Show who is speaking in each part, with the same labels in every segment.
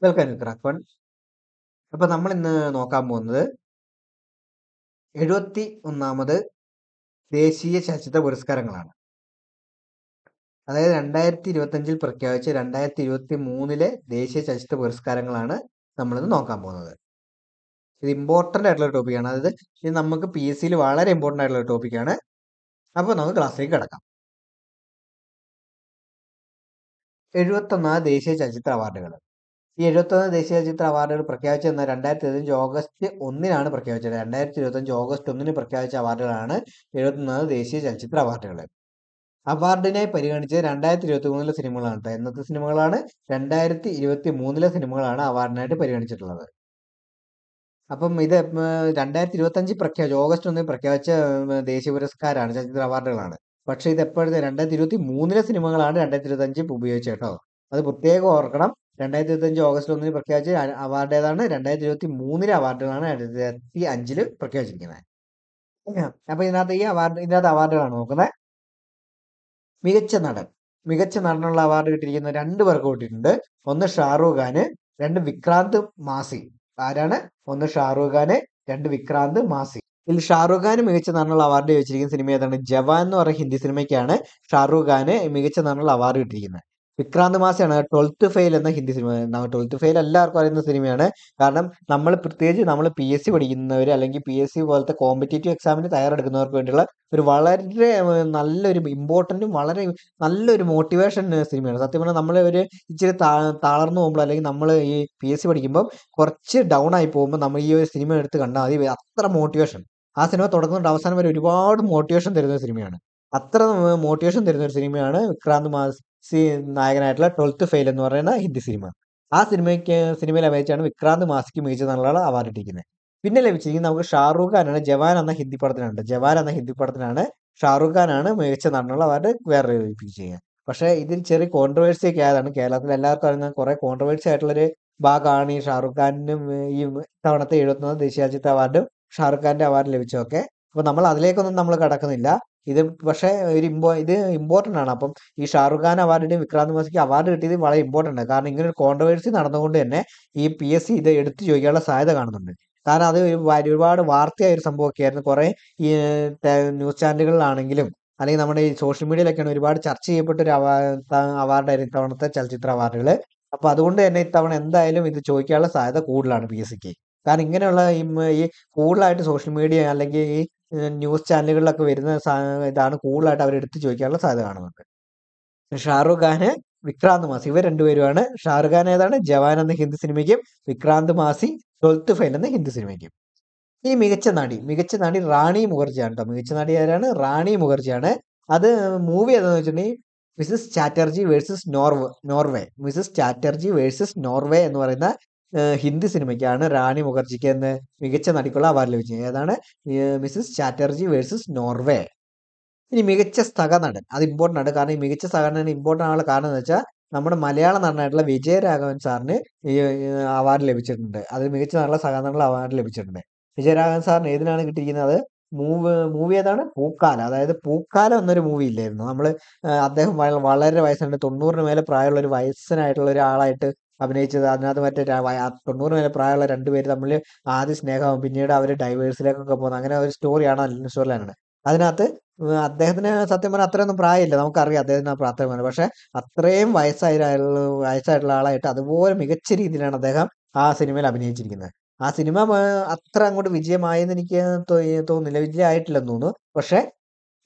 Speaker 1: Welcome to crack fun. അപ്പൊ നമ്മൾ ഇന്ന് നോക്കാൻ പോകുന്നത് 71ാമത് ദേശീയ ചലച്ചിത്ര പുരസ്കാരങ്ങളാണ്. അതായത് 2025 പ്രഖ്യാപിച്ച 2023 ദേശീയ ചലച്ചിത്ര പുരസ്കാരങ്ങളാണ് നമ്മളിന്ന് നോക്കാൻ പോകുന്നത്. ഇത് ഇമ്പോർട്ടന്റ് ആയിട്ടുള്ള ടോപ്പിക്കാണ്. അതായത് ഇത് നമുക്ക് PSCയിൽ വളരെ ഇമ്പോർട്ടന്റ് ആയിട്ടുള്ള ടോപ്പിക്കാണ്. അപ്പോൾ നമുക്ക് ക്ലാസ്സിലേക്ക് കിടക്കാം. 71 ദേശീയ ചലച്ചിത്ര അവാർഡുകൾ. ഈ 71 ദേശീയ ചലച്ചിത്ര അവാർഡുകൾ പ്രഖ്യാപിച്ചെന്ന 2025 ഓഗസ്റ്റ് 1-നാണ് പ്രഖ്യാപിച്ചത്. 2025 ഓഗസ്റ്റ് 1-ന് പ്രഖ്യാപിച്ച അവാർഡുകളാണ് 71 ദേശീയ ചലച്ചിത്ര അവാർഡുകൾ. അവാർഡിനെ പരിഗണിച്ച് 2023 സിനിമകളാണ് കേട്ടോ. എന്നത്തെ സിനിമകളാണ്? 2023 സിനിമകളാണ് അവാർഡിനായിട്ട് പരിഗണിച്ചിട്ടുള്ളത്. അപ്പം ഇത് 2025 ഓഗസ്റ്റ് 1 പ്രഖ്യാപിച്ച ദേശീയ പുരസ്കാരമാണ്, ചലച്ചിത്ര അവാർഡുകളാണ്. പക്ഷെ ഇത് എപ്പോഴത്തെ 2023 സിനിമകളാണ് 2025 ഉപയോഗിച്ചത് കേട്ടോ. അത് പ്രത്യേകം ഓർക്കണം. 2025 ഓഗസ്റ്റ് 1 പ്രഖ്യാപിച്ച അവാർഡ് ഏതാണ്? 2023 അവാർഡുകളാണ് 2025 പ്രഖ്യാപിച്ചിരിക്കുന്നത്. അപ്പൊ ഇതിനകത്ത് അവാർഡുകളാണ് നോക്കുന്നത്. മികച്ച നടൻ. മികച്ച നടനുള്ള അവാർഡ് കിട്ടിയിരിക്കുന്ന 2 പേർക്ക് കിട്ടിയിട്ടുണ്ട്. ഒന്ന് ഷാറൂഖ് ഖാന്, 2 വിക്രാന്ത് മാസി. ആരാണ്? ഒന്ന് ഷാറൂഖ് ഖാന്, 2 വിക്രാന്ത് മാസി. ഇതിൽ ഷാറൂഖ് ഖാന് മികച്ച നടനുള്ള അവാർഡ് ചോദിച്ചിരിക്കുന്ന സിനിമ ഏതാണ്? ജവാൻ എന്ന് പറയുന്ന ഹിന്ദി സിനിമയ്ക്കാണ് ഷാറൂഖ് ഖാന് മികച്ച നടനുള്ള അവാർഡ് കിട്ടിയിരിക്കുന്നത്. വിക്രാന്ത് മാസിയാണ് 12th ഫെയിൽ എന്ന ഹിന്ദി സിനിമ. 12th ഫെയിൽ എല്ലാവർക്കും അറിയുന്ന സിനിമയാണ്. കാരണം പ്രത്യേകിച്ച് നമ്മൾ PSC പഠിക്കുന്നവർ അല്ലെങ്കിൽ PSC പോലത്തെ കോമ്പറ്റേറ്റീവ് എക്സാമിന് തയ്യാറെടുക്കുന്നവർക്ക് വേണ്ടിയുള്ള ഒരു വളരെ നല്ലൊരു ഇമ്പോർട്ടൻറ്റും വളരെ നല്ലൊരു മോട്ടിവേഷൻ സിനിമയാണ്. സത്യം പറഞ്ഞാൽ നമ്മൾ ഒരു ഇച്ചിരി തളർന്നു പോകുമ്പോൾ അല്ലെങ്കിൽ നമ്മൾ ഈ PSC പഠിക്കുമ്പോൾ കുറച്ച് ഡൗൺ ആയി പോകുമ്പോൾ നമ്മൾ ഈ ഒരു സിനിമ എടുത്ത് കണ്ടാൽ മതി. അത്ര മോട്ടിവേഷൻ. ആ സിനിമ തുടങ്ങുന്ന അവസാനം വരെ ഒരുപാട് മോട്ടിവേഷൻ തരുന്ന സിനിമയാണ്. അത്ര മോട്ടിവേഷൻ തരുന്ന ഒരു സിനിമയാണ് വിക്രാന്ത് മാസി നായകനായിട്ടുള്ള 12th ഫെയിൽ എന്ന് പറയുന്ന ഹിന്ദി സിനിമ. ആ സിനിമയിൽ അഭിനയിച്ചാണ് വിക്രാന്ത് മാസിക്ക് മികച്ച നടനുള്ള അവാർഡ് ഇട്ടിരിക്കുന്നത്. പിന്നെ ലഭിച്ചിരിക്കുന്നത് നമുക്ക് ഷാറൂഖ് ഖാനാണ്. ജവാൻ എന്ന ഹിന്ദി പടത്തിനാണ് ഷാറൂഖ് ഖാനാണ് മികച്ച നടനുള്ള അവാർഡ് വേറെ ലഭിച്ചിരിക്കുന്നത്. പക്ഷേ ഇതിൽ ചെറിയ കോൺട്രവേഴ്സി ഒക്കെ ആയതാണ്. കേരളത്തിൽ എല്ലാവർക്കും അറിയുന്ന കുറെ കോൺട്രവേഴ്സി ആയിട്ടുള്ളൊരു ഭാഗമാണ് ഈ ഷാറൂഖ് ഖാനും ഈ തവണത്തെ 71 ദേശീയ ചലച്ചിത്ര അവാർഡും ഷാറൂഖ് ഖാന്റെ അവാർഡ് ലഭിച്ചതൊക്കെ. അപ്പൊ നമ്മൾ അതിലേക്കൊന്നും നമ്മൾ കടക്കുന്നില്ല. ഇത് പക്ഷേ ഇത് ഇമ്പോർട്ടന്റ് ആണ്. അപ്പം ഈ ഷാറൂഖ് ഖാൻ അവാർഡിന്റെയും വിക്രാന്ത് മാസിക്ക് അവാർഡ് കിട്ടിയത് വളരെ ഇമ്പോർട്ടന്റ് ആണ്. കാരണം ഇങ്ങനെ ഒരു കോൺട്രവേഴ്സി നടന്നുകൊണ്ട് തന്നെ ഈ PSC ഇത് എടുത്തു ചോദിക്കാനുള്ള സാധ്യത കാണുന്നുണ്ട്. കാരണം അത് ഒരുപാട് വാർത്തയായ ഒരു സംഭവമൊക്കെ ആയിരുന്നു. കുറെ ഈ ന്യൂസ് ചാനലുകളിലാണെങ്കിലും അല്ലെങ്കിൽ നമ്മുടെ ഈ സോഷ്യൽ മീഡിയയിലൊക്കെയാണ് ഒരുപാട് ചർച്ച ചെയ്യപ്പെട്ട ഒരു അവാർഡായിരുന്നു ഇത്തവണത്തെ ചലച്ചിത്ര അവാർഡുകൾ. അപ്പൊ അതുകൊണ്ട് തന്നെ ഇത്തവണ എന്തായാലും ഇത് ചോദിക്കാനുള്ള സാധ്യത കൂടുതലാണ് PSCക്ക്. കാരണം ഇങ്ങനെയുള്ള ഈ കൂടുതലായിട്ട് സോഷ്യൽ മീഡിയ അല്ലെങ്കിൽ ഈ ന്യൂസ് ചാനലുകളിലൊക്കെ വരുന്ന ഇതാണ് കൂടുതലായിട്ട് അവർ എടുത്ത് ചോദിക്കാനുള്ള സാധ്യത കാണുന്നുണ്ട്. ഷാറൂഖ് ഖാന്, വിക്രാന്ത് മാസി ഇവർ രണ്ടുപേരുമാണ്. ഷാറൂഖ് ഖാൻ ഏതാണ്? ജവാൻ എന്ന ഹിന്ദി സിനിമയ്ക്കും വിക്രാന്ത് മാസി 12th ഫെയിൽ എന്ന ഹിന്ദി സിനിമയ്ക്കും. ഈ മികച്ച നടി റാണി മുഖർജിയാണ് കേട്ടോ. മികച്ച നടി ആരാണ്? റാണി മുഖർജിയാണ്. അത് മൂവി ഏതാന്ന് വെച്ചിട്ടുണ്ടെങ്കിൽ Mrs Chatterjee versus Norway. Mrs Chatterjee versus Norway എന്ന് പറയുന്ന ഹിന്ദി സിനിമയ്ക്കാണ് റാണി മുഖർജിക്ക് എന്ന് മികച്ച നടിക്കുള്ള അവാർഡ് ലഭിച്ചത്. ഏതാണ്? Mrs Chatterjee versus Norway. ഇനി മികച്ച സഹനടൻ. അത് ഇമ്പോർട്ടന്റ് ആണ്. കാരണം ഈ മികച്ച സഹനടൻ ഇമ്പോർട്ടന്റ് ആണുള്ള കാരണം എന്ന് വെച്ചാൽ നമ്മുടെ മലയാള നടനായിട്ടുള്ള വിജയരാഘവൻ സാറിന് ഈ അവാർഡ് ലഭിച്ചിട്ടുണ്ട്. അത് മികച്ച നടനുള്ള സഹനടനുള്ള അവാർഡ് ലഭിച്ചിട്ടുണ്ട്. വിജയരാഘവൻ സാറിന് ഏതിനാണ് കിട്ടിയിരിക്കുന്നത്? മൂവി ഏതാണ്? പൂക്കാലം. അതായത് പൂക്കാലം എന്നൊരു മൂവി ഇല്ലായിരുന്നു. അദ്ദേഹം വളരെ വയസ്സുണ്ട്. 90-ന് മേലെ പ്രായമുള്ള ഒരു വയസ്സനായിട്ടുള്ള ഒരാളായിട്ട് അഭിനയിച്ചത്. അതിനകത്ത് 90 മേലെ പ്രായമുള്ള രണ്ടുപേര് തമ്മിൽ ആദ്യ സ്നേഹവും പിന്നീട് അവർ ഡൈവേഴ്സിലേക്കൊക്കെ പോകുന്നത്, അങ്ങനെ ഒരു സ്റ്റോറിയാണ് സ്റ്റോറിലാണ്. അതിനകത്ത് അദ്ദേഹത്തിന് സത്യം പറഞ്ഞാൽ അത്രയൊന്നും പ്രായമില്ല. നമുക്കറിയാം അദ്ദേഹത്തിന് അത്രയും. പക്ഷെ അത്രയും വയസ്സായിട്ടുള്ള ആളായിട്ട് അതുപോലെ മികച്ച രീതിയിലാണ് അദ്ദേഹം ആ സിനിമയിൽ അഭിനയിച്ചിരിക്കുന്നത്. ആ സിനിമ അത്ര അങ്ങോട്ട് വിജയമായെന്ന് എനിക്ക് തോന്നുന്നില്ല. വിജയമായിട്ടില്ലെന്ന് തോന്നുന്നു. പക്ഷെ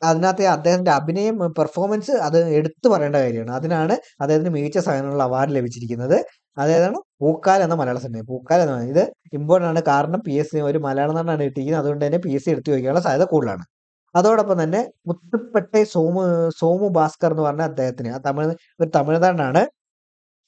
Speaker 1: അതിനകത്തെ അദ്ദേഹത്തിന്റെ അഭിനയം, പെർഫോമൻസ് അത് എടുത്തു പറയേണ്ട കാര്യമാണ്. അതിനാണ് അദ്ദേഹത്തിന് മികച്ച സഹനടനുള്ള അവാർഡ് ലഭിച്ചിരിക്കുന്നത്. അതേതാണ്? പൂക്കാലം എന്ന മലയാള സിനിമ. പൂക്കാലം എന്ന ഇത് ഇമ്പോർട്ടന്റ് ആണ്. കാരണം PSC ഒരു മലയാള നടനാണ് കിട്ടിയിരിക്കുന്നത്. അതുകൊണ്ട് തന്നെ PSC എടുത്തു ചോദിക്കാനുള്ള സാധ്യത കൂടുതലാണ്. അതോടൊപ്പം തന്നെ മുത്തുപ്പെട്ടെ സോമു ഭാസ്കർ എന്ന് പറഞ്ഞ അദ്ദേഹത്തിന് ഒരു തമിഴ്നാടാണ്.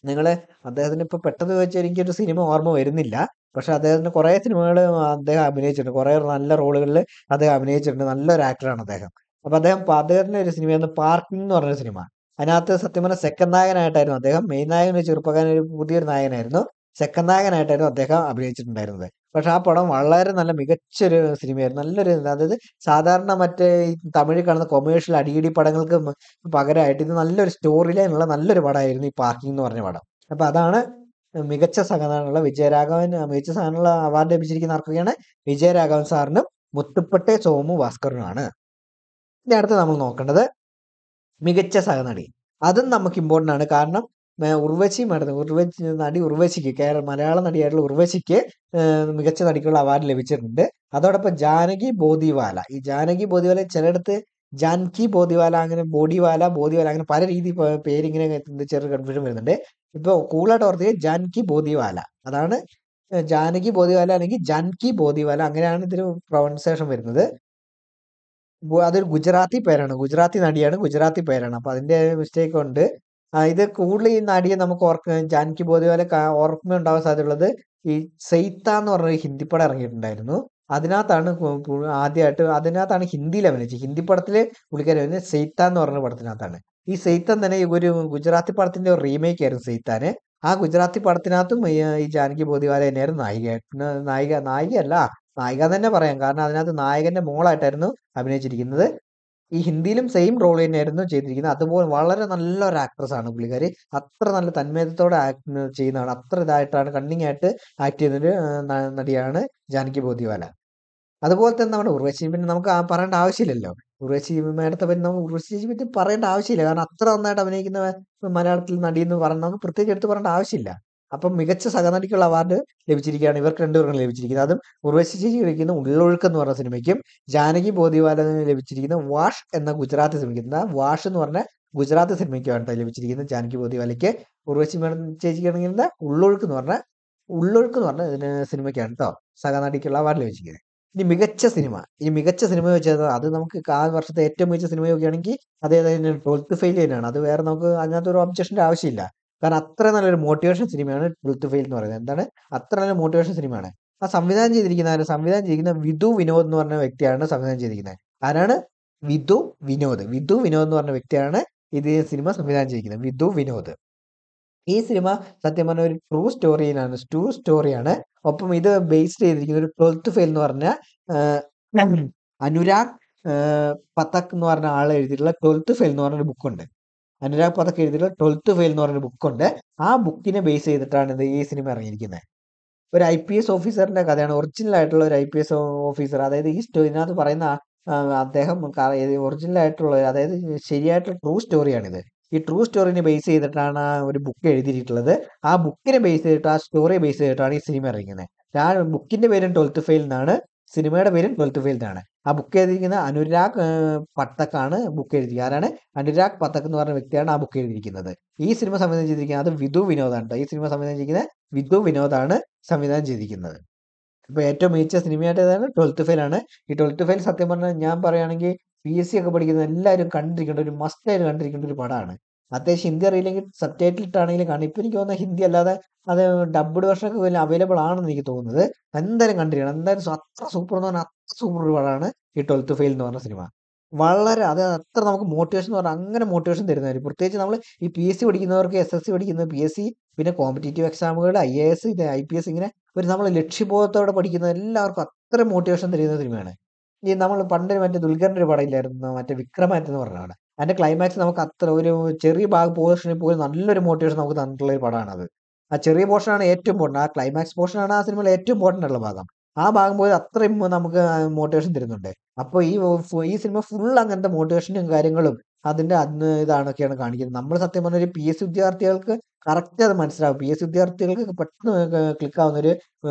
Speaker 1: നിങ്ങള് അദ്ദേഹത്തിന് ഇപ്പൊ പെട്ടെന്ന് ചോദിച്ചാൽ എനിക്കൊരു സിനിമ ഓർമ്മ വരുന്നില്ല. പക്ഷെ അദ്ദേഹത്തിന് കുറെ സിനിമകൾ അദ്ദേഹം അഭിനയിച്ചിട്ടുണ്ട്. കുറെ നല്ല റോളുകളിൽ അദ്ദേഹം അഭിനയിച്ചിട്ടുണ്ട്. നല്ലൊരു ആക്ടറാണ് അദ്ദേഹം. അപ്പൊ അദ്ദേഹത്തിന്റെ ഒരു സിനിമയാണ് പാർക്കിംഗ് എന്ന് പറഞ്ഞൊരു സിനിമ. അതിനകത്ത് സത്യം പറഞ്ഞാൽ സെക്കൻഡ് നായകനായിട്ടായിരുന്നു അദ്ദേഹം. മെയിൻ നായകൻ ഒരു ചെറുപ്പക്കാരൻ, ഒരു പുതിയൊരു നായകനായിരുന്നു. സെക്കൻഡ് നായകനായിട്ടായിരുന്നു അദ്ദേഹം അഭിനയിച്ചിട്ടുണ്ടായിരുന്നത്. പക്ഷെ ആ പടം വളരെ നല്ല മികച്ചൊരു സിനിമയായിരുന്നു. നല്ലൊരു, അതായത് സാധാരണ മറ്റേ ഈ തമിഴിൽ കാണുന്ന കൊമേഴ്ഷ്യൽ അടിയിടി പടങ്ങൾക്ക് പകരമായിട്ട് ഇത് നല്ലൊരു സ്റ്റോറി ലൈനുള്ള നല്ലൊരു പടമായിരുന്നു ഈ പാർക്കിംഗ് എന്ന് പറഞ്ഞ പടം. അപ്പൊ അതാണ് മികച്ച സഹനടനുള്ള മികച്ച സഹനടനുള്ള അവാർഡ് ലഭിച്ചിരിക്കുന്ന ആർക്കൊക്കെയാണ്? വിജയരാഘവൻ സാറിനും മുത്തുപ്പട്ടെ സോമു ഭാസ്കറിനുമാണ്. ഇനി അടുത്ത് നമ്മൾ നോക്കേണ്ടത് മികച്ച സഹനടി. അതും നമുക്ക് ഇമ്പോർട്ടൻ്റ് ആണ്. കാരണം ഉർവശി നടി ഉർവശിക്ക് മലയാള നടിയായിട്ടുള്ള ഉർവശിക്ക് മികച്ച നടിക്കുള്ള അവാർഡ് ലഭിച്ചിട്ടുണ്ട്. അതോടൊപ്പം ജാനകി ബോദിവാല, ഈ ജാനകി ബോദിവാല ചിലയിടത്ത് ജാൻകി ബോദിവാല, അങ്ങനെ ബോഡിവാല അങ്ങനെ പല രീതി പേരിങ്ങനെ ചെറിയ കൺഫ്യൂഷൻ വരുന്നുണ്ട്. ഇപ്പോൾ കൂളായിട്ട് ഓർത്ത് ജാൻകി ബോദിവാല, അതാണ് ജാനകി ബോദിവാല അല്ലെങ്കിൽ ജാൻകി ബോദിവാല, അങ്ങനെയാണ് ഇതിന് പ്രൊണൗൺസിയേഷൻ വരുന്നത്. അതൊരു ഗുജറാത്തി പേരാണ്, ഗുജറാത്തി നടിയാണ്, ഗുജറാത്തി പേരാണ്. അപ്പൊ അതിന്റെ മിസ്റ്റേക്ക് ഉണ്ട്. ഇത് കൂടുതൽ ഈ നടിയെ നമുക്ക് ജാൻകി ബോദിവാല ഓർമ്മ ഉണ്ടാവാൻ സാധ്യതയുള്ളത് ഈ സെയ്ത്ത എന്ന് പറഞ്ഞ ഹിന്ദി പടം ഇറങ്ങിയിട്ടുണ്ടായിരുന്നു. അതിനകത്താണ് അതിനകത്താണ് ഹിന്ദിയിൽ അഭിനയിച്ചത്. ഹിന്ദി പടത്തില് പുള്ളിക്കാരി അഭിനയിച്ചത് സെയ്ത്ത എന്ന് പറഞ്ഞ പടത്തിനകത്താണ്. ഈ സെയ്ത്തൻ തന്നെ ഒരു ഗുജറാത്തി പടത്തിന്റെ ഒരു റീമേക്ക് ആയിരുന്നു സെയ്ത്താന്. ആ ഗുജറാത്തി പടത്തിനകത്തും ഈ ജാനകി ബോദിവാല തന്നെയായിരുന്നു നായികയല്ല, നായിക തന്നെ പറയാം. കാരണം അതിനകത്ത് നായകന്റെ മോളായിട്ടായിരുന്നു അഭിനയിച്ചിരിക്കുന്നത്. ഈ ഹിന്ദിയിലും സെയിം റോൾ തന്നെയായിരുന്നു ചെയ്തിരിക്കുന്നത്. അതുപോലെ വളരെ നല്ലൊരു ആക്ട്രസ് ആണ് പുള്ളിക്കാരി. അത്ര നല്ല തന്മയത്തോടെ ചെയ്യുന്നതാണ്. അത്ര ഇതായിട്ടാണ് കണ്ണിങ് ആയിട്ട് ആക്ട് ചെയ്യുന്നൊരു നടിയാണ് ജാനകി ബോദിവാല. അതുപോലെ തന്നെ നമ്മുടെ ഉർവശി പിന്നെ നമുക്ക് പറയേണ്ട ആവശ്യമില്ലല്ലോ. ഉർവശി മേഡത്തെ പറ്റി നമുക്ക് ഉർവശിയെ പറ്റി പറയേണ്ട ആവശ്യമില്ല. കാരണം അത്ര നന്നായിട്ട് അഭിനയിക്കുന്ന മലയാളത്തിൽ നടി എന്ന് പറഞ്ഞാൽ നമുക്ക് പ്രത്യേകിച്ച് എടുത്ത് പറയേണ്ട ആവശ്യമില്ല. അപ്പം മികച്ച സഹനടിക്കുള്ള അവാർഡ് ലഭിച്ചിരിക്കുകയാണ് ഇവർക്ക് രണ്ടുപേർക്കും ലഭിച്ചിരിക്കുന്നത്. അതും ഉർവശി ചേച്ചി ലഭിക്കുന്ന ഉള്ളൊഴുക്ക് എന്ന് പറഞ്ഞ സിനിമയ്ക്കും ജാനകി ബോദിവാല ലഭിച്ചിരിക്കുന്ന വാഷ് എന്ന ഗുജറാത്തി സിനിമയ്ക്ക്, വാഷ് എന്ന് പറഞ്ഞ ഗുജറാത്തി സിനിമയ്ക്കാണ് ലഭിച്ചിരിക്കുന്നത് ജാനകി ബോദിവാലയ്ക്ക്. ഉർവശി മേഡം ചേച്ചിക്കാണെങ്കിൽ ഉള്ളൊഴുക്ക് എന്ന് പറഞ്ഞ സിനിമയ്ക്കാണ് കേട്ടോ സഹനടിക്കുള്ള അവാർഡ് ലഭിച്ചിരിക്കുന്നത്. ഇനി മികച്ച സിനിമ വെച്ചാൽ അത് നമുക്ക് ആ വർഷത്തെ ഏറ്റവും മികച്ച സിനിമ നോക്കുകയാണെങ്കിൽ അതേതായാലും 12th ഫെയിൽ തന്നെയാണ്. അത് വേറെ നമുക്ക് അതിനകത്ത് ഒരു ഒബ്ജക്ഷന്റെ ആവശ്യമില്ല. കാരണം അത്ര നല്ലൊരു മോട്ടിവേഷൻ സിനിമയാണ് 12th ഫെയിൽ എന്ന് പറയുന്നത്. എന്താണ് അത്ര നല്ല മോട്ടിവേഷൻ സിനിമയാണ്. ആ സംവിധാനം ചെയ്തിരിക്കുന്ന വിധു വിനോദ് എന്ന് പറഞ്ഞ വ്യക്തിയാണ് സംവിധാനം ചെയ്തിരിക്കുന്നത്. ആരാണ്? വിധു വിനോദ് എന്ന് പറഞ്ഞ വ്യക്തിയാണ് ഇത് സിനിമ സംവിധാനം ചെയ്തിരിക്കുന്നത്, വിധു വിനോദ്. ഈ സിനിമ സത്യം പറഞ്ഞ ഒരു ട്രൂ സ്റ്റോറിയാണ്. ഒപ്പം ഇത് ബേസ്ഡ് ചെയ്തിരിക്കുന്ന ഒരു 12th ഫെയിൽ എന്ന് പറഞ്ഞ അനുരാഗ് പതക് എന്ന് പറഞ്ഞ ആൾ എഴുതിയിട്ടുള്ള 12th ഫെയിൽ എന്ന് പറഞ്ഞൊരു ബുക്കുണ്ട്. അനുരാഗ് പതക് എഴുതിയിട്ടുള്ള 12th ഫെയിൽ എന്ന് പറഞ്ഞൊരു ബുക്കുണ്ട്. ആ ബുക്കിനെ ബേസ് ചെയ്തിട്ടാണ് ഈ സിനിമ ഇറങ്ങിയിരിക്കുന്നത്. ഒരു IPS ഓഫീസറിന്റെ കഥയാണ്, ഒറിജിനൽ ആയിട്ടുള്ള ഒരു IPS ഓഫീസർ. അതായത് ഇതിനകത്ത് പറയുന്ന അദ്ദേഹം ഒറിജിനൽ ആയിട്ടുള്ള, അതായത് ശരിയായിട്ടുള്ള ട്രൂ സ്റ്റോറിയാണിത്. ഈ ട്രൂ സ്റ്റോറിനെ ബേസ് ചെയ്തിട്ടാണ് ആ ഒരു ബുക്ക് എഴുതിയിട്ടുള്ളത്. ആ ബുക്കിനെ ബേസ് ചെയ്തിട്ട്, ആ സ്റ്റോറിയെ ബേസ് ചെയ്തിട്ടാണ് ഈ സിനിമ ഇറങ്ങിയത്. ആ ബുക്കിന്റെ പേരും 12th ഫെയിൽ എന്നാണ്, സിനിമയുടെ പേരും 12th ഫെയിൽ എന്നാണ്. ആ ബുക്ക് എഴുതിയിരിക്കുന്ന അനുരാഗ് പത്തക് ആണ് ബുക്ക് എഴുതിയിരിക്കുന്നത്. ആരാണ്? അനുരാഗ് പത്തക് എന്ന് പറഞ്ഞ വ്യക്തിയാണ് ആ ബുക്ക് എഴുതിയിരിക്കുന്നത്. ഈ സിനിമ സംവിധാനം ചെയ്തിരിക്കുന്നത് അത് വിധു വിനോദാണ്. ഈ സിനിമ സംവിധാനം ചെയ്തിരിക്കുന്നത് വിധു വിനോദാണ് സംവിധാനം ചെയ്തിരിക്കുന്നത്. ഇപ്പൊ ഏറ്റവും മികച്ച സിനിമയായിട്ട് ഏതാണ്? 12th ഫെയിൽ ആണ്. ഈ 12th ഫെയിൽ സത്യം പറഞ്ഞാൽ ഞാൻ പറയുകയാണെങ്കിൽ PSC ഒക്കെ പഠിക്കുന്ന എല്ലാവരും കണ്ടിരിക്കേണ്ട ഒരു മസ്റ്റായിട്ട് കണ്ടിരിക്കേണ്ട ഒരു പടമാണ്. അത്യാവശ്യം ഹിന്ദി അറിയില്ലെങ്കിൽ സബ് ടൈറ്റിൽ ഇട്ടാണെങ്കിലും കാണും. ഇപ്പൊ എനിക്ക് തോന്നുന്നത് ഹിന്ദി അല്ലാതെ അത് ഡബ്ഡ് വേർഷൻ ഒക്കെ വലിയ അവൈലബിൾ ആണെന്ന് എനിക്ക് തോന്നുന്നത്. എന്തായാലും കണ്ടിരിക്കണം. എന്തായാലും അത്ര സൂപ്പർ എന്ന് പറഞ്ഞാൽ അത്ര സൂപ്പർ ഒരു പടമാണ് ഈ 12th ഫെയിൽ എന്ന് പറഞ്ഞ സിനിമ. അത് അത്ര നമുക്ക് മോട്ടിവേഷൻ എന്ന് പറഞ്ഞാൽ അങ്ങനെ മോട്ടിവേഷൻ തരുന്നതായിരിക്കും. പ്രത്യേകിച്ച് നമ്മൾ ഈ PSC പഠിക്കുന്നവർക്ക്, SSC പഠിക്കുന്ന PSC, പിന്നെ കോമ്പറ്റേറ്റീവ് എക്സാമുകൾ, IAS, IPS, ഇങ്ങനെ ഒരു നമ്മൾ ലക്ഷ്യബോധത്തോടെ പഠിക്കുന്ന എല്ലാവർക്കും അത്ര മോട്ടിവേഷൻ തരുന്ന സിനിമയാണ്. ഈ നമ്മൾ പണ്ട് മറ്റേ ദുൽഖറിന്റെ ഒരു പടം ഇല്ലായിരുന്നു, മറ്റേ വിക്രമാദിത്യ എന്ന് പറഞ്ഞ പടം. അതിന്റെ ക്ലൈമാക്സ് നമുക്ക് അത്ര ഒരു ചെറിയ പോർഷനിൽ പോലും നല്ലൊരു മോട്ടിവേഷൻ നമുക്ക് തന്നിട്ടുള്ള ഒരു പടമാണ് അത്. ആ ചെറിയ പോർഷനാണ് ഏറ്റവും ഇമ്പോർട്ടൻ്റ്. ആ ക്ലൈമാക്സ് പോർഷനാണ് ആ സിനിമയിൽ ഏറ്റവും ഇമ്പോർട്ടൻ്റ് ഉള്ള ഭാഗം. ആ ഭാഗം പോലും അത്രയും നമുക്ക് മോട്ടിവേഷൻ തരുന്നുണ്ട്. അപ്പോൾ ഈ സിനിമ ഫുൾ അങ്ങനത്തെ മോട്ടിവേഷനും കാര്യങ്ങളും അതിന്റെ ഇതാണൊക്കെയാണ് കാണിക്കുന്നത്. നമ്മൾ സത്യം പറഞ്ഞ ഒരു PSC ഉദ്യോഗാർത്ഥികൾക്ക് കറക്റ്റ് അത് മനസ്സിലാവും. PSC ഉദ്യോഗാർത്ഥികൾക്ക് പെട്ടെന്ന് ക്ലിക്ക് ആവുന്ന ഒരു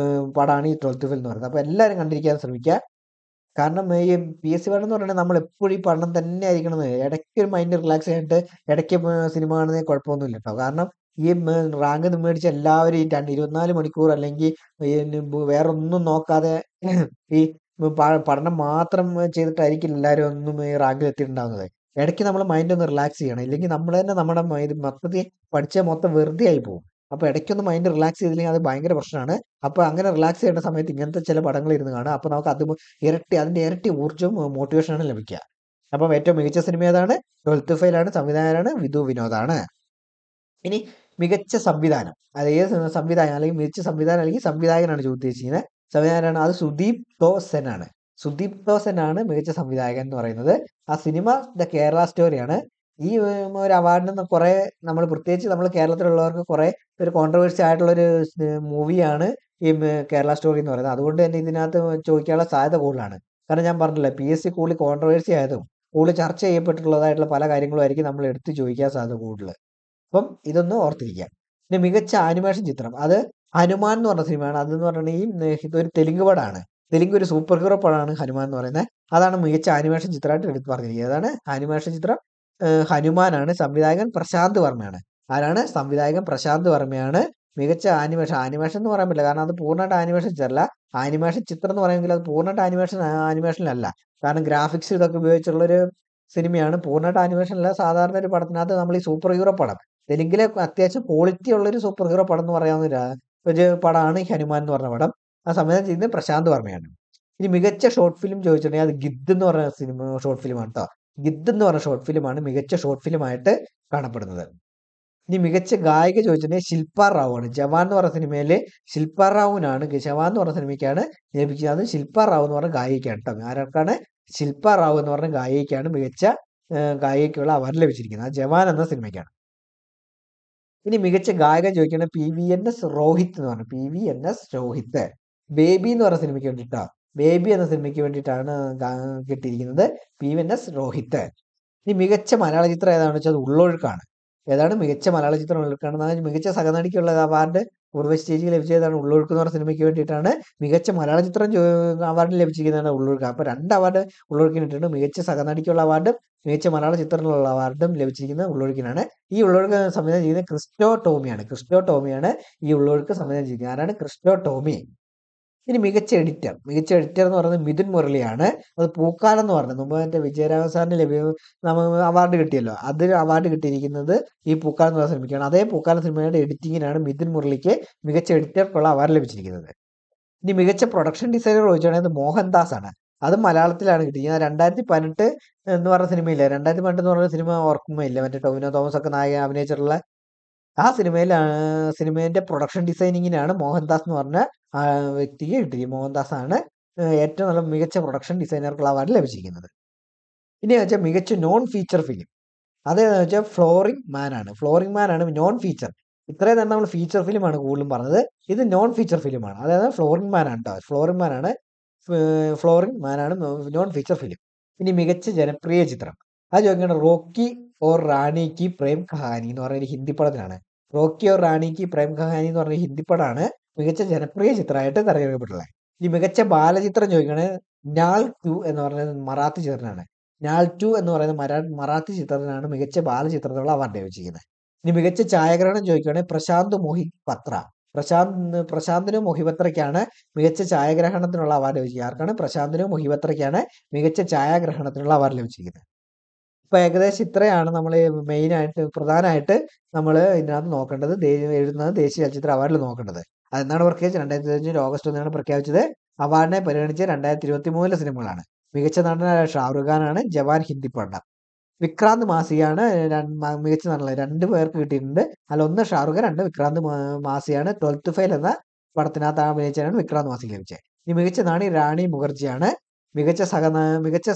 Speaker 1: പടമാണ് ഈ 12th ഫെയിൽ എന്ന് പറയുന്നത്. അപ്പൊ എല്ലാവരും കണ്ടിരിക്കാൻ ശ്രമിക്കുക. കാരണം ഈ PSC പഠനം എന്ന് പറയുന്നത് നമ്മൾ എപ്പോഴും ഈ പഠനം തന്നെ ആയിരിക്കണം. ഇടയ്ക്ക് ഒരു മൈൻഡ് റിലാക്സ് ആയിട്ട് ഇടയ്ക്ക് സിനിമ കാണുന്നതിന് കുഴപ്പമൊന്നുമില്ല കേട്ടോ. കാരണം ഈ റാങ്ക് മേടിച്ച എല്ലാവരും ഈ 24 മണിക്കൂർ അല്ലെങ്കിൽ വേറെ ഒന്നും നോക്കാതെ ഈ പഠനം മാത്രം ചെയ്തിട്ടായിരിക്കും എല്ലാവരും ഒന്നും ഈ റാങ്കിൽ എത്തിയിട്ടുണ്ടാവുന്നത്. ഇടയ്ക്ക് നമ്മൾ മൈൻഡ് ഒന്ന് റിലാക്സ് ചെയ്യണം. ഇല്ലെങ്കിൽ നമ്മൾ തന്നെ നമ്മുടെ മൊത്തത്തിൽ പഠിച്ച മൊത്തം വെറുതെ ആയി പോകും. അപ്പൊ ഇടയ്ക്കൊന്ന് മൈൻഡ് റിലാക്സ് ചെയ്തില്ലെങ്കിൽ അത് ഭയങ്കര പ്രശ്നമാണ്. അപ്പൊ അങ്ങനെ റിലാക്സ് ചെയ്യേണ്ട സമയത്ത് ഇങ്ങനത്തെ ചില പടങ്ങൾ ഇരുന്ന് കാണുക. അപ്പൊ നമുക്ക് അതിന്റെ ഇരട്ടി ഊർജ്ജവും മോട്ടിവേഷനാണ് ലഭിക്കുക. അപ്പം ഏറ്റവും മികച്ച സിനിമ ഏതാണ്? 12th ഫെയിൽ ആണ്. സംവിധായകനാണ് വിധു വിനോദാണ്. ഇനി മികച്ച സംവിധാനം, അത് ഏത് സംവിധായകൻ അല്ലെങ്കിൽ മികച്ച സംവിധാനം അല്ലെങ്കിൽ സംവിധായകനാണ് ഉദ്ദേശിക്കുന്നത്. സംവിധായകനാണ് അത് സുദീപ് തോസൻ ആണ്. സുദീപ് തോസൻ ആണ് മികച്ച സംവിധായകൻ എന്ന് പറയുന്നത്. ആ സിനിമ ദ കേരള സ്റ്റോറിയാണ്. ഈ ഒരു അവാർഡിന് കുറെ നമ്മൾ പ്രത്യേകിച്ച് നമ്മൾ കേരളത്തിലുള്ളവർക്ക് കുറെ ഒരു കോൺട്രവേഴ്സി ആയിട്ടുള്ളൊരു മൂവിയാണ് ഈ കേരള സ്റ്റോറി എന്ന് പറയുന്നത്. അതുകൊണ്ട് തന്നെ ഇതിനകത്ത് ചോദിക്കാനുള്ള സാധ്യത കൂടുതലാണ്. കാരണം ഞാൻ പറഞ്ഞില്ല, PSC കൂടുതൽ കോൺട്രവേഴ്സി ആയതും കൂടുതൽ ചർച്ച ചെയ്യപ്പെട്ടിട്ടുള്ളതായിട്ടുള്ള പല കാര്യങ്ങളും ആയിരിക്കും നമ്മൾ എടുത്ത് ചോദിക്കാൻ സാധ്യത കൂടുതൽ. അപ്പം ഇതൊന്ന് ഓർത്തിരിക്കാം. പിന്നെ മികച്ച ആനിമേഷൻ ചിത്രം, അത് ഹനുമാൻ എന്ന് പറഞ്ഞ സിനിമയാണ്. അതെന്ന് പറഞ്ഞിട്ടുണ്ടെങ്കിൽ ഇതൊരു തെലുങ്ക് പടമാണ്. തെലുങ്ക് ഒരു സൂപ്പർ ഹീറോ പടമാണ് ഹനുമാൻ എന്ന് പറയുന്നത്. അതാണ് മികച്ച ആനിമേഷൻ ചിത്രമായിട്ട് എടുത്ത് പറഞ്ഞിരിക്കുന്നത്. അതാണ് ആനിമേഷൻ ചിത്രം ഹനുമാനാണ്. സംവിധായകൻ പ്രശാന്ത് വർമ്മയാണ്. ആരാണ്? സംവിധായകൻ പ്രശാന്ത് വർമ്മയാണ്. മികച്ച ആനിമേഷൻ എന്ന് പറയാൻ പറ്റില്ല, കാരണം അത് പൂർണ്ണമായിട്ട് ആനിമേഷൻ ചിത്രമല്ല. ആനിമേഷൻ ചിത്രം എന്ന് പറയുമെങ്കിൽ അത് പൂർണ്ണമായിട്ട് ആനിമേഷനിലല്ല. കാരണം ഗ്രാഫിക്സ് ഇതൊക്കെ ഉപയോഗിച്ചുള്ളൊരു സിനിമയാണ്. പൂർണ്ണമായിട്ട് ആനിമേഷനല്ല. സാധാരണ ഒരു പടത്തിനകത്ത് നമ്മൾ ഈ സൂപ്പർ ഹീറോ പടം, തെലുങ്കിലെ അത്യാവശ്യം ക്വാളിറ്റി ഉള്ളൊരു സൂപ്പർ ഹീറോ പടം എന്ന് പറയാവുന്ന ഒരു പടമാണ് ഈ ഹനുമാൻ എന്ന് പറഞ്ഞ പടം. ആ സംവിധാനം ചെയ്യുന്നത് പ്രശാന്ത് വർമ്മയാണ്. ഇനി മികച്ച ഷോർട്ട് ഫിലിം ചോദിച്ചിട്ടുണ്ടെങ്കിൽ അത് ഗിദ്ദ് എന്ന് പറഞ്ഞ സിനിമ ഷോർട്ട് ഫിലിമാണ് കേട്ടോ. ഗിദ്ദ് എന്ന് പറഞ്ഞ ഷോർട്ട് ഫിലിമാണ് മികച്ച ഷോർട്ട് ഫിലിമായിട്ട് കാണപ്പെടുന്നത്. ഇനി മികച്ച ഗായിക ചോദിച്ചിട്ടുണ്ടെങ്കിൽ ശില്പ റാവു ആണ്. ജവാൻ എന്ന് പറഞ്ഞ സിനിമയിലെ ശില്പ റാവുവിനാണ്, ജവാൻ എന്ന് പറഞ്ഞ സിനിമയ്ക്കാണ് ലഭിക്കുന്നത്. അത് ശില്പ റാവു എന്ന് പറഞ്ഞ ഗായികയാണ് കേട്ടോ. ആർക്കാണ്? ശില്പ റാവു എന്ന് പറഞ്ഞ ഗായികയ്ക്കാണ് മികച്ച ഗായികയ്ക്കുള്ള അവാർഡ് ലഭിച്ചിരിക്കുന്നത്. ആ ജവാൻ എന്ന സിനിമയ്ക്കാണ്. ഇനി മികച്ച ഗായകൻ ചോദിക്കുന്നത് PVNS രോഹിത് എന്ന് പറഞ്ഞു. PVNS രോഹിത് ബേബി എന്ന് പറഞ്ഞ സിനിമയ്ക്ക് വേണ്ടിയിട്ടാണ്. ബേബി എന്ന സിനിമയ്ക്ക് വേണ്ടിയിട്ടാണ് കിട്ടിയിരിക്കുന്നത് PVNS രോഹിത്. ഇനി മികച്ച മലയാള ചിത്രം ഏതാണെന്ന് വെച്ചാൽ അത് ഉള്ളൊഴുക്കാണ്. ഏതാണ്? മികച്ച മലയാള ചിത്രം ഉള്ളൊഴുക്കാണ്. മികച്ച സഹനടിക്കുള്ള അവാർഡ് ഉർവശി ചേച്ചിക്ക് ലഭിച്ചതാണ് ഉള്ളൊഴുക്ക് എന്ന് പറഞ്ഞ സിനിമയ്ക്ക് വേണ്ടിയിട്ടാണ്. മികച്ച മലയാള ചിത്രം അവാർഡ് ലഭിച്ചിരിക്കുന്നതാണ് ഉള്ളൊഴുക്ക്. അപ്പോൾ 2 അവാർഡ് ഉള്ളൊഴുക്കിന് ഇട്ടിട്ടുണ്ട്. മികച്ച സഹനടിക്കുള്ള അവാർഡും മികച്ച മലയാള ചിത്രത്തിനുള്ള അവാർഡും ലഭിച്ചിരിക്കുന്നത് ഉള്ളൊഴുക്കിനാണ്. ഈ ഉള്ളൊഴുക്ക് സംവിധാനം ചെയ്യുന്നത് ക്രിസ്റ്റോ ടോമിയാണ്. ക്രിസ്റ്റോ ടോമിയാണ് ഈ ഉള്ളൊഴുക്ക് സംവിധാനം ചെയ്യുന്നത്. ആരാണ്? ക്രിസ്റ്റോ ടോമി. ഇനി മികച്ച എഡിറ്റർ എന്ന് പറയുന്നത് മിഥുൻ മുരളിയാണ്. അത് പൂക്കാലം എന്ന് പറഞ്ഞത് മുമ്പ് മറ്റേ വിജയരാഘവൻ സാറിന് അവാർഡ് കിട്ടിയല്ലോ. അതിന് അവാർഡ് കിട്ടിയിരിക്കുന്നത് ഈ പൂക്കാലം എന്ന് പറഞ്ഞ സിനിമയ്ക്കാണ്. അതേ പൂക്കാലം സിനിമയുടെ എഡിറ്റിങ്ങിനാണ് മിഥുൻ മുരളിക്ക് മികച്ച എഡിറ്റർക്കുള്ള അവാർഡ് ലഭിച്ചിരിക്കുന്നത്. ഇനി മികച്ച പ്രൊഡക്ഷൻ ഡിസൈനർ ചോദിച്ചാണെങ്കിൽ അത് മോഹൻദാസ് ആണ്. അത് മലയാളത്തിലാണ് കിട്ടിയിരിക്കുന്നത്. 2018 എന്ന് പറഞ്ഞ സിനിമയില്ല, 2018 എന്ന് പറഞ്ഞ സിനിമ ഓർമ്മയില്ല, മറ്റേ ടൊവിനോ തോമസ് ഒക്കെ നായകൻ അഭിനയിച്ചിട്ടുള്ള ആ സിനിമേന്റെ പ്രൊഡക്ഷൻ ഡിസൈനിങ്ങിനാണ് മോഹൻദാസ് എന്ന് പറഞ്ഞ വ്യക്തിക്ക് കിട്ടിയത്. മോഹൻദാസ് ആണ് ഏറ്റവും നല്ല മികച്ച പ്രൊഡക്ഷൻ ഡിസൈനർക്കുള്ള അവാർഡ് ലഭിച്ചിരിക്കുന്നത്. ഇനി വെച്ചാൽ മികച്ച നോൺ ഫീച്ചർ ഫിലിം, അതേന്ന് വെച്ചാൽ ഫ്ലോറിംഗ് മാൻ ആണ് നോൺ ഫീച്ചർ. ഇത്രയും തന്നെ നമ്മൾ ഫീച്ചർ ഫിലിമാണ് കൂടുതലും പറഞ്ഞത്. ഇത് നോൺ ഫീച്ചർ ഫിലിമാണ്. അതായത് ഫ്ലോറിംഗ് മാൻ ആണ് കേട്ടോ. ഫ്ലോറിംഗ് മാൻ ആണ് നോൺ ഫീച്ചർ ഫിലിം. ഇനി മികച്ച ജനപ്രിയ ചിത്രം, അത് ചോദിക്കണം റോക്കി ഓർ റാണി കി പ്രേം കഹാനി എന്ന് പറയുന്ന ഹിന്ദി പടത്തിനാണ്. റോക്കി ഓർ റാണി കി പ്രേം കഹാനി എന്ന് പറഞ്ഞ ഹിന്ദി പടമാണ് മികച്ച ജനപ്രിയ ചിത്രമായിട്ട് തെരഞ്ഞെടുക്കപ്പെട്ടുള്ളത്. ഈ മികച്ച ബാലചിത്രം ചോദിക്കുകയാണെങ്കിൽ നാൾ 2 എന്ന് പറയുന്നത് മറാത്തി ചിത്രമാണ്. നാൾ 2 എന്ന് പറയുന്ന മറാത്തി ചിത്രത്തിനാണ് മികച്ച ബാലചിത്രത്തിനുള്ള അവാർഡ് ലഭിച്ചിരിക്കുന്നത്. ഇനി മികച്ച ഛായാഗ്രഹണം ചോദിക്കുകയാണെങ്കിൽ പ്രശാന്ത് മോഹിപത്ര. പ്രശാന്തിനും മൊഹിപത്രയ്ക്കാണ് മികച്ച ഛായാഗ്രഹണത്തിനുള്ള അവാർഡ് ലഭിച്ചിരിക്കുന്നത്. ആർക്കാണ്? പ്രശാന്തിനും മൊഹിപത്രയ്ക്കാണ് മികച്ച ഛായാഗ്രഹണത്തിനുള്ള അവാർഡ് ലഭിച്ചിരിക്കുന്നത്. ഇപ്പൊ ഏകദേശം ഇത്രയാണ് നമ്മൾ പ്രധാനമായിട്ട് നമ്മൾ ഇതിനകത്ത് നോക്കേണ്ടത്, എഴുതുന്നത് ദേശീയ ചലച്ചിത്ര അവാർഡിൽ നോക്കേണ്ടത്. അതെന്നാണ് പ്രഖ്യാപിച്ചത്? 2025 ഓഗസ്റ്റ് 1 പ്രഖ്യാപിച്ചത്. അവാർഡിനെ പരിഗണിച്ച് 2023 സിനിമകളാണ്. മികച്ച നടനായ ഷാറുഖ് ഖാനാണ്. ജവാൻ ഹിന്ദി പടം. വിക്രാന്ത് മാസിയാണ് മികച്ച നടനുള്ള 2 പേർക്ക് കിട്ടിയിട്ടുണ്ട്. അതിൽ ഒന്ന് ഷാറുഖ് ഖാൻ, 2 വിക്രാന്ത് മാസിയാണ്. 12th ഫെയിൽ എന്ന പടത്തിനകത്ത് അഭിനയിച്ചാണ് വിക്രാന്ത് മാസി ലഭിച്ചത്. ഇനി മികച്ച നടി റാണി മുഖർജിയാണ്. മികച്ച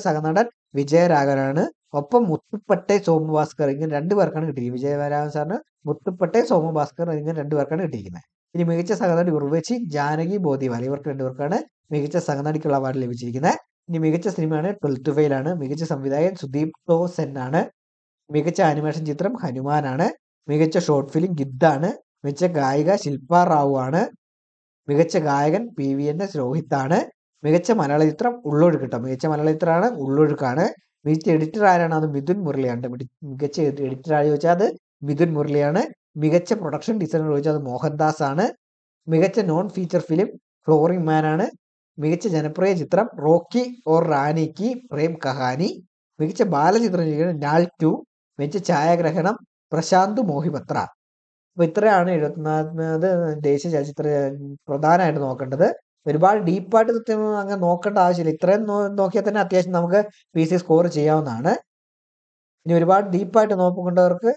Speaker 1: സഹനടൻ വിജയരാഘവനാണ്. ഒപ്പം മുത്തുപ്പട്ടെ സോമഭാസ്കർ, ഇങ്ങനെ 2 പേർക്കാണ് കിട്ടിയിരിക്കുന്നത്. വിജയരാഘവൻ സാറിന് മുത്തുപ്പട്ടെ സോമഭാസ്കർ, ഇങ്ങനെ 2 പേർക്കാണ് കിട്ടിയിരിക്കുന്നത്. ഇനി മികച്ച സഹനടി ഉർവശി ജാനകി ബോദിവാല, ഇവർക്ക് 2 പേർക്കാണ് മികച്ച സഹനടിക്കുള്ള അവാർഡ് ലഭിച്ചിരിക്കുന്നത്. ഇനി മികച്ച സിനിമയാണ് 12th ഫെയിൽ ആണ്. മികച്ച സംവിധായകൻ സുദീപ് ടോ സെൻ ആണ്. മികച്ച ആനിമേഷൻ ചിത്രം ഹനുമാനാണ്. മികച്ച ഷോർട്ട് ഫിലിം ഗിദ്ദാണ്. മികച്ച ഗായിക ശില്പ റാവു ആണ്. മികച്ച ഗായകൻ PVNS രോഹിത് ആണ്. മികച്ച മലയാള ചിത്രം ഉള്ളൊഴുക്ക് കേട്ടോ. മികച്ച മലയാള ചിത്രമാണ് ഉള്ളൊഴുക്കാണ്. മികച്ച എഡിറ്റർ ആരാണ്? അത് മിഥുൻ മുരളിയാണ്. മികച്ച എഡിറ്റർ ആര് ചോദിച്ചാൽ അത് മിഥുൻ മുരളിയാണ്. മികച്ച പ്രൊഡക്ഷൻ ഡിസൈനർ ചോദിച്ചാൽ അത് മോഹൻദാസ് ആണ്. മികച്ച നോൺ ഫീച്ചർ ഫിലിം ഫ്ലോറിംഗ് മാൻ ആണ്. മികച്ച ജനപ്രിയ ചിത്രം റോക്കി ഓർ റാണി കി പ്രേം കഹാനി. മികച്ച ബാലചിത്രം ചോദിക്കുന്നത് നാൾ 2. മികച്ച ഛായാഗ്രഹണം പ്രശാന്ത് മോഹിപത്ര. അപ്പൊ ഇത്രയാണ് 74ാമത് ദേശീയ ചലച്ചിത്ര പ്രധാനമായിട്ട് നോക്കേണ്ടത്. ഒരുപാട് ഡീപ്പായിട്ട് കൃത്യം അങ്ങനെ നോക്കേണ്ട ആവശ്യമില്ല. ഇത്രയും നോക്കിയാൽ തന്നെ അത്യാവശ്യം നമുക്ക് PC സ്കോർ ചെയ്യാവുന്നതാണ്. ഇനി ഒരുപാട് ഡീപ്പായിട്ട് നോക്കേണ്ടവർക്ക്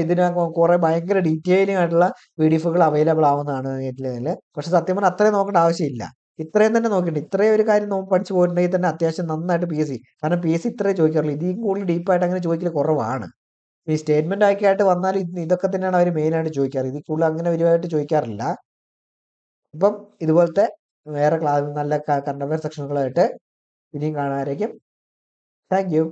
Speaker 1: ഇതിന് കുറെ ഭയങ്കര ഡീറ്റെയിലിംഗ് ആയിട്ടുള്ള PDF അവൈലബിൾ ആവുന്നതാണ് ഇതിൽ. പക്ഷെ സത്യം പറഞ്ഞാൽ അത്രയും നോക്കേണ്ട ആവശ്യമില്ല. ഇത്രയും തന്നെ നോക്കിയിട്ട് ഇത്രയും ഒരു കാര്യം പഠിച്ചു പോയിട്ടുണ്ടെങ്കിൽ തന്നെ അത്യാവശ്യം നന്നായിട്ട് PSC, കാരണം PSC ഇത്രേ ചോദിക്കാറുള്ളൂ. ഇതിൽ കൂടുതൽ ഡീപ്പായിട്ട് അങ്ങനെ ചോദിക്കൽ കുറവാണ്. ഈ സ്റ്റേറ്റ്മെന്റ് ആക്കിയായിട്ട് വന്നാൽ ഇതൊക്കെ തന്നെയാണ് അവർ മെയിനായിട്ട് ചോദിക്കാറ്. ഇതിൽ കൂടുതൽ അങ്ങനെ ഒരുപായിട്ട് ചോദിക്കാറില്ല. അപ്പം ഇതുപോലത്തെ വേറെ ക്ലാസ് നല്ല കറണ്ട് അഫയർ സെക്ഷനുകളായിട്ട് ഇനിയും കാണാമായിരിക്കും. Thank you.